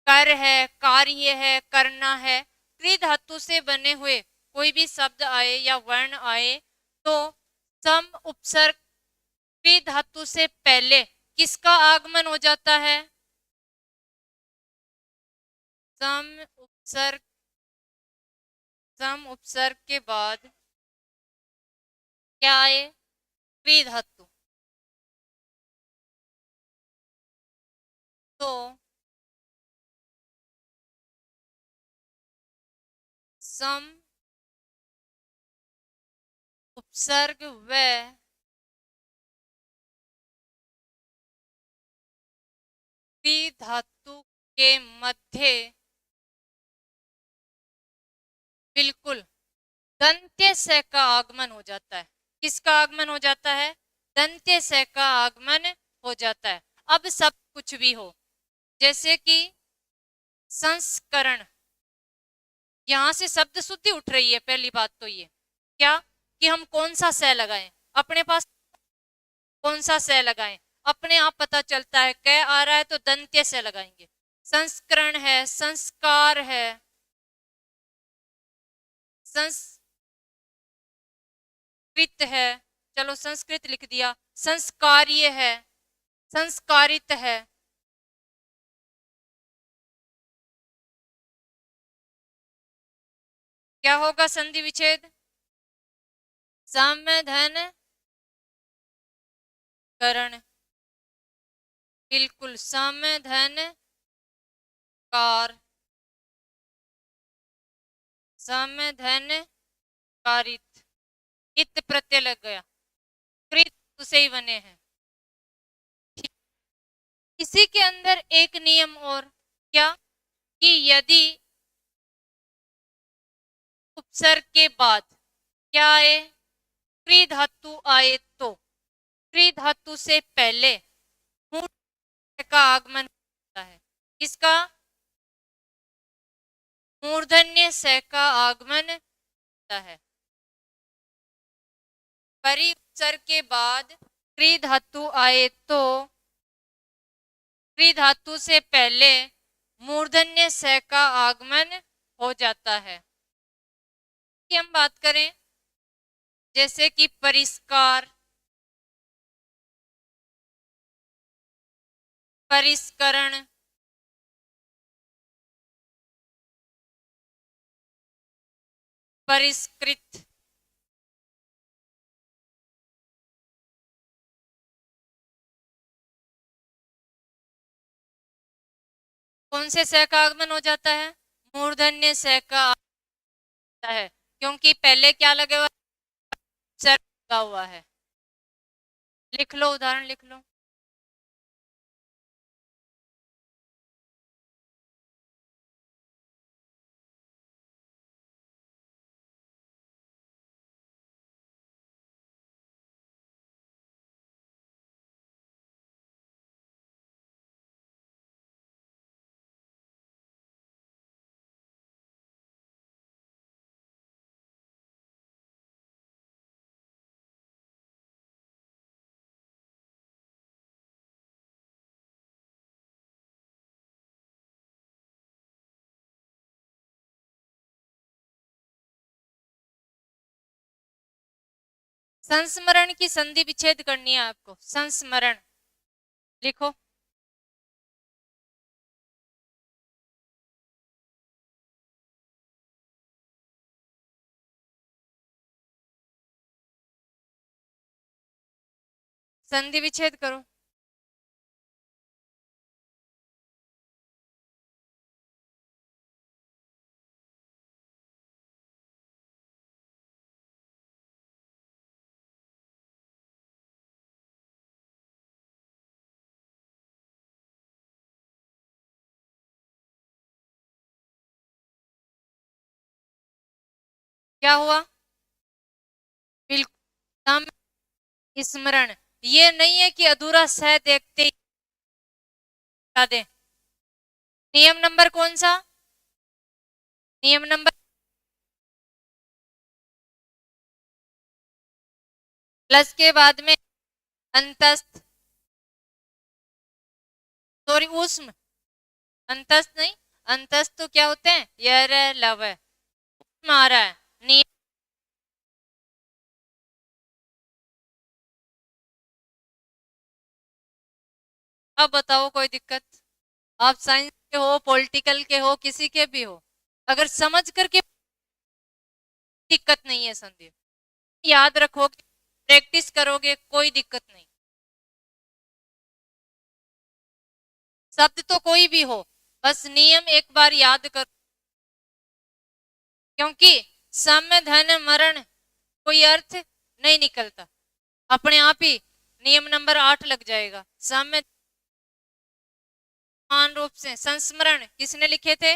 कर है, कार्य है, करना है, क्री धातु से बने हुए कोई भी शब्द आए या वर्ण आए तो सम उपसर्ग क्री धातु से पहले किसका आगमन हो जाता है, सम उपसर्ग, सम उपसर्ग के बाद क्या आए, क्री धातु। तो सम उपसर्ग व क्री धातु के मध्य बिल्कुल दंत्य स का आगमन हो जाता है। किसका आगमन हो जाता है, दंत्य स का आगमन हो जाता है। अब सब कुछ भी हो, जैसे कि संस्करण, यहां से शब्द शुद्धि उठ रही है। पहली बात तो ये क्या कि हम कौन सा स लगाएं, अपने पास कौन सा स लगाएं, अपने आप पता चलता है। कै आ रहा है तो दंत्य से लगाएंगे। संस्करण है, संस्कार है, संस्कृत है, चलो संस्कृत लिख दिया, संस्कार्य है, संस्कारित है। क्या होगा संधि विच्छेद, समधन करण, बिल्कुल समधन कार, समधन कारित, इत प्रत्यय लग गया, कृत उसे ही बने हैं। इसी के अंदर एक नियम और, क्या कि यदि उपसर्ग के बाद क्या आए, क्री धातु आए तो क्री धातु से पहले मूर्धन्य का आगमन होता है। किसका, मूर्धन्य स का आगमन होता है। परि उपसर्ग के बाद क्री धातु आए तो क्री धातु से पहले मूर्धन्य स का आगमन हो जाता है। कि हम बात करें जैसे कि परिष्कार, परिष्करण, परिष्कृत, कौन से स का आगमन हो जाता है, मूर्धन्य स का आगमन है, क्योंकि पहले क्या लगे हुआ, सर लगा हुआ है। लिख लो, उदाहरण लिख लो। संस्मरण की संधि विच्छेद करनी है आपको। संस्मरण लिखो। संधि विच्छेद करो। क्या हुआ? बिल्कुल स्मरण। ये नहीं है कि अधूरा सह देखते ही बता दें। नियम नंबर कौन सा? नियम नंबर प्लस के बाद में अंतस्थ, सॉरी उष्म, अंतस्थ नहीं, अंतस्थ तो क्या होते हैं? यर लव है, उष्म आ रहा है। नियम। अब बताओ कोई दिक्कत? आप साइंस के हो, पॉलिटिकल के हो, किसी के भी हो, अगर समझ करके दिक्कत नहीं है संदीप, याद रखोगे, प्रैक्टिस करोगे, कोई दिक्कत नहीं। शब्द तो कोई भी हो, बस नियम एक बार याद करो। क्योंकि साम्य धन मरण कोई अर्थ नहीं निकलता, अपने आप ही नियम नंबर 8 लग जाएगा। साम्य समान रूप से संस्मरण किसने लिखे थे?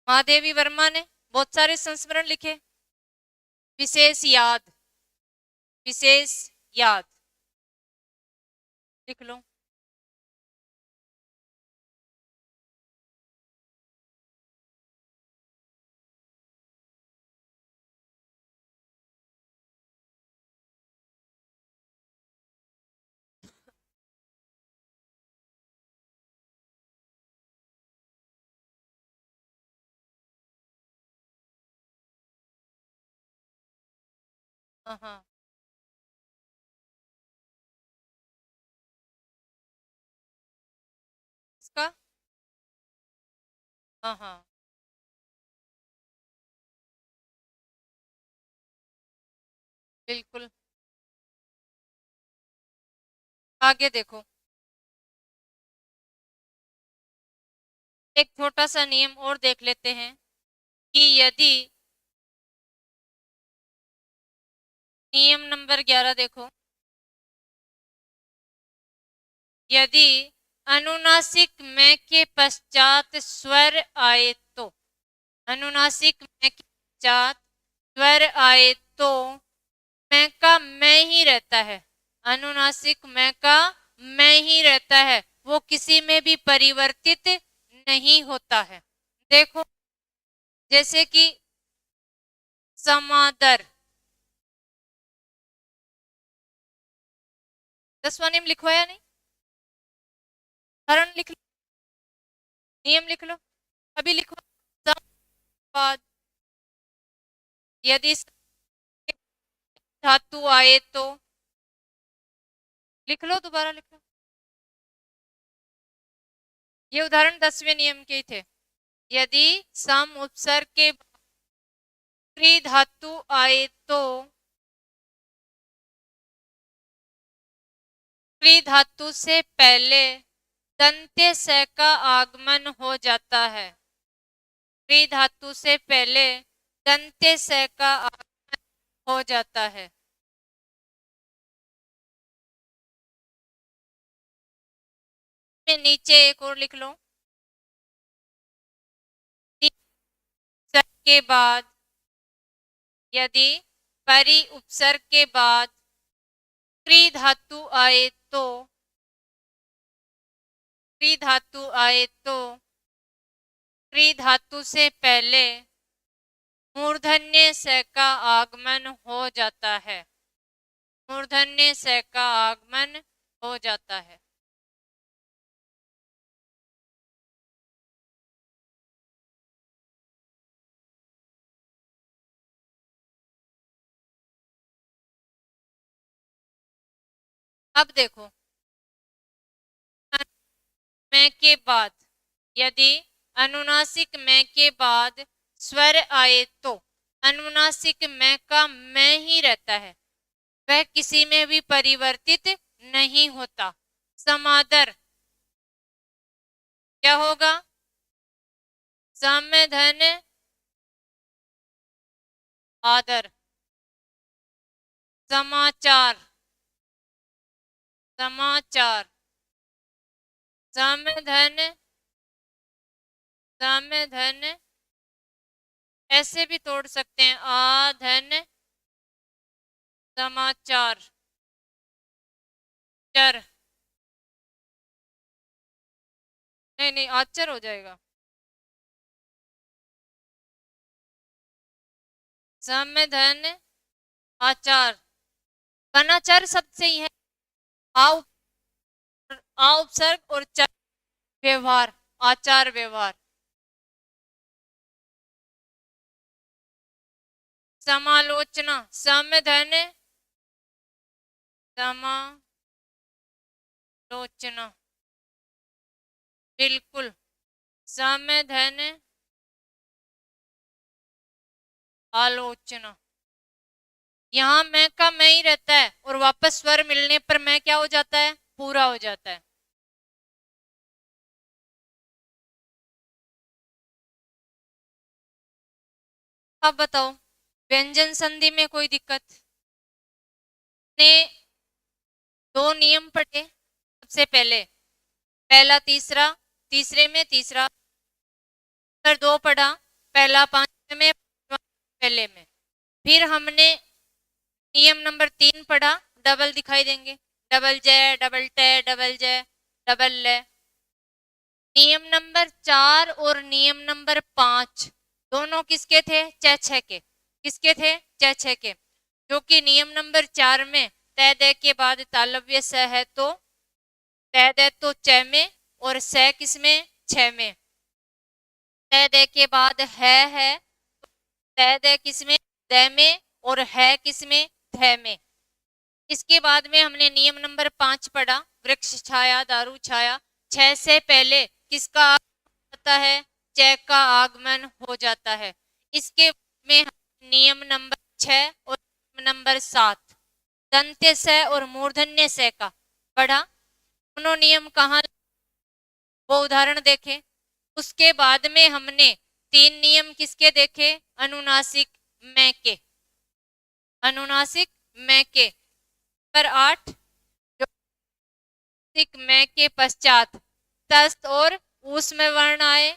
महादेवी वर्मा ने बहुत सारे संस्मरण लिखे। विशेष याद, विशेष याद लिख लो। हाँ हाँ, इसका हाँ हाँ, बिल्कुल। आगे देखो, एक छोटा सा नियम और देख लेते हैं कि यदि नियम नंबर 11 देखो, यदि अनुनासिक में के पश्चात स्वर आए तो, अनुनासिक में के पश्चात स्वर आए तो मैं का मैं ही रहता है। अनुनासिक मैं का मैं ही रहता है, वो किसी में भी परिवर्तित नहीं होता है। देखो, जैसे कि समादर, 10वां नियम लिखवाया नहीं? उदाहरण लिख लो, नियम लिख लो, अभी लिखो। समाद, यदि धातु आए तो, लिख लो, दोबारा लिख लो। ये उदाहरण 10वें नियम के ही थे। यदि सम उपसर्ग के क्री धातु आए तो क्री धातु से पहले दंत्य स का आगमन हो जाता है। क्री धातु से पहले दंत्य स का आगमन हो जाता है। नीचे एक और लिख लो, के बाद यदि परि उपसर्ग के बाद क्री धातु आए तो, क्री धातु आए तो क्री धातु से पहले मूर्धन्य स का आगमन हो जाता है। मूर्धन्य स का आगमन हो जाता है। अब देखो, में के बाद यदि अनुनासिक में के बाद स्वर आए तो अनुनासिक में का में ही रहता है, वह किसी में भी परिवर्तित नहीं होता। समादर क्या होगा? साम्य धन आदर। समाचार, समाचार, साम्य धन, साम्य धन, ऐसे भी तोड़ सकते हैं, आ धन समाचार, चर, नहीं नहीं आचर हो जाएगा। साम्य धन आचार, अनाचार शब्द से ही है। आ उपसर्ग और चर व्यवहार, आचार व्यवहार। समालोचना, साम्य धन समालोचना, बिल्कुल साम्य धन आलोचना। यहां मैं का मैं ही रहता है और वापस स्वर मिलने पर मैं क्या हो जाता है? पूरा हो जाता है। अब बताओ, व्यंजन संधि में कोई दिक्कत? ने दो नियम पढ़े सबसे पहले, पहला तीसरा, तीसरे में तीसरा, फिर दो पढ़ा, पहला पांचवे में पहले में, फिर हमने नियम नंबर 3 पढ़ा, डबल दिखाई देंगे, डबल जय, डबल टे, डबल जय, डबल ले। नियम नंबर 4 और नियम नंबर 5 दोनों किसके थे? च छ के। किसके थे? च छ के। जो कि नियम नंबर 4 में तय दे के बाद तालव्य स है तो तय दे तो च में और स किस में? छ में। तय दे के बाद है तय दे किस में? द में और है किस में? ध में। इसके बाद में हमने नियम नंबर 5 पढ़ा, वृक्ष छाया, दारू छाया। 6 से पहले किसका आगमन होता है? च का आगमन हो जाता है। इसके में नियम नंबर 6 और नियम नंबर 7 दंत्य से और मूर्धन्य से का पढ़ा। दोनों नियम कहाँ, वो उदाहरण देखे। उसके बाद में हमने 3 नियम किसके देखे? अनुनासिक में के, अनुनासिक में के। पर 8 में के पश्चात तस्त और ऊष्म वर्ण आए।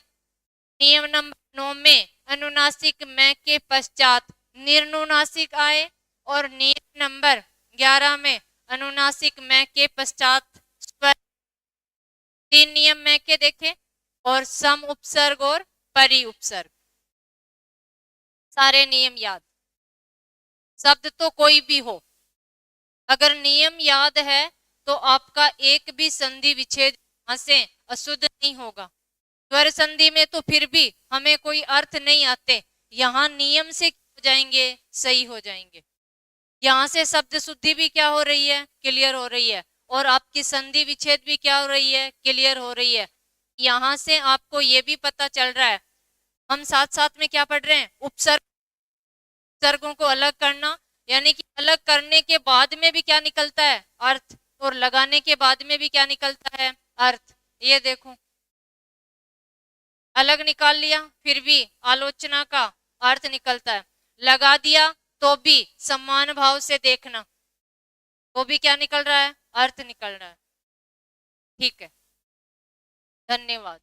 नियम नंबर 9 में अनुनासिक में के पश्चात निर्नुनासिक आए और नियम नंबर 11 में अनुनासिक में के पश्चात स्वर। 3 नियम में के देखे और सम उपसर्ग और परि उपसर्ग, सारे नियम याद। शब्द तो कोई भी हो, अगर नियम याद है तो आपका एक भी संधि विच्छेद यहां से अशुद्ध नहीं होगा। स्वर संधि में तो फिर भी हमें कोई अर्थ नहीं आते, यहाँ नियम से हो जाएंगे, सही हो जाएंगे। यहाँ से शब्द शुद्धि भी क्या हो रही है? क्लियर हो रही है। और आपकी संधि विच्छेद भी क्या हो रही है? क्लियर हो रही है। यहाँ से आपको ये भी पता चल रहा है, हम साथ साथ में क्या पढ़ रहे हैं? उपसर्गों को अलग करना, यानी कि अलग करने के बाद में भी क्या निकलता है? अर्थ। और लगाने के बाद में भी क्या निकलता है? अर्थ। ये देखो, अलग निकाल लिया फिर भी आलोचना का अर्थ निकलता है, लगा दिया तो भी समान भाव से देखना, तो भी क्या निकल रहा है? अर्थ निकल रहा है। ठीक है, धन्यवाद।